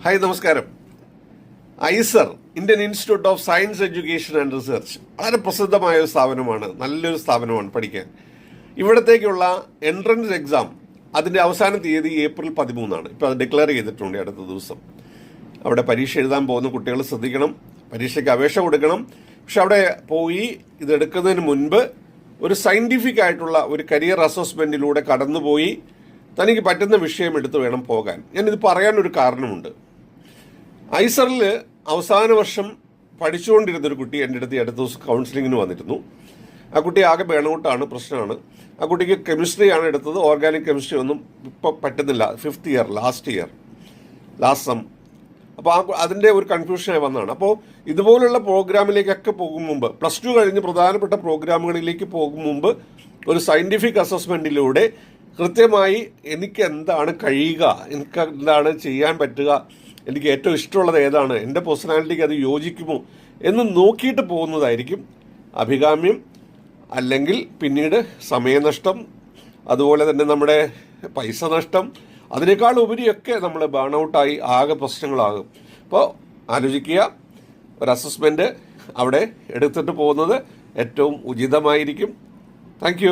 Hi, നമസ്കാരം. IISER, Indian Institute of Science Education and Research, വളരെ പ്രസിദ്ധമായ ഒരു സ്ഥാപനമാണ്, നല്ലൊരു സ്ഥാപനമാണ് പഠിക്കാൻ. ഇവിടത്തേക്കുള്ള എൻട്രൻസ് എക്സാം അതിൻ്റെ അവസാന തീയതി ഏപ്രിൽ 13 ഇപ്പോൾ അത് ഡിക്ലെയർ ചെയ്തിട്ടുണ്ട്. അടുത്ത ദിവസം അവിടെ പരീക്ഷ എഴുതാൻ പോകുന്ന കുട്ടികൾ ശ്രദ്ധിക്കണം, പരീക്ഷയ്ക്ക് അപേക്ഷ കൊടുക്കണം. പക്ഷെ അവിടെ പോയി ഇതെടുക്കുന്നതിന് മുൻപ് ഒരു സയൻറ്റിഫിക് ആയിട്ടുള്ള ഒരു കരിയർ അസസ്മെൻറ്റിലൂടെ കടന്നുപോയി തനിക്ക് പറ്റുന്ന വിഷയം എടുത്ത് വേണം പോകാൻ. ഞാനിത് പറയാനൊരു കാരണമുണ്ട്. ഐസറിൽ അവസാന വർഷം പഠിച്ചുകൊണ്ടിരുന്നൊരു കുട്ടി എൻ്റെ അടുത്ത് അടുത്ത ദിവസം കൗൺസിലിങ്ങിന് വന്നിരുന്നു. ആ കുട്ടി ആകെ ബേണൗട്ടാണ്, പ്രശ്നമാണ്. ആ കുട്ടിക്ക് കെമിസ്ട്രിയാണ് എടുത്തത്, ഓർഗാനിക് കെമിസ്ട്രി ഒന്നും ഇപ്പോൾ പറ്റുന്നില്ല. 5th year last some. അപ്പോൾ അതിൻ്റെ ഒരു കൺഫ്യൂഷനായി വന്നതാണ്. അപ്പോൾ ഇതുപോലുള്ള പ്രോഗ്രാമിലേക്കൊക്കെ പോകും മുമ്പ്, +2 കഴിഞ്ഞ് പ്രധാനപ്പെട്ട പ്രോഗ്രാമുകളിലേക്ക് പോകും മുമ്പ് ഒരു സയൻറ്റിഫിക് അസസ്മെൻറ്റിലൂടെ കൃത്യമായി എനിക്ക് എന്താണ് കഴിയുക, എനിക്ക് എന്താണ് ചെയ്യാൻ പറ്റുക, എനിക്ക് ഏറ്റവും ഇഷ്ടമുള്ളത് ഏതാണ്, എൻ്റെ പേഴ്സണാലിറ്റിക്ക് അത് യോജിക്കുമോ എന്ന് നോക്കിയിട്ട് പോകുന്നതായിരിക്കും അഭികാമ്യം. അല്ലെങ്കിൽ പിന്നീട് സമയനഷ്ടം, അതുപോലെ തന്നെ നമ്മുടെ പൈസ നഷ്ടം, അതിനേക്കാൾ ഉപരിയൊക്കെ നമ്മൾ ബേണൗട്ടായി ആകെ പ്രശ്നങ്ങളാകും. അപ്പോൾ ആലോചിക്കുക, ഒരു അസസ്മെൻറ്റ് അവിടെ എടുത്തിട്ട് പോകുന്നത് ഏറ്റവും ഉചിതമായിരിക്കും. താങ്ക്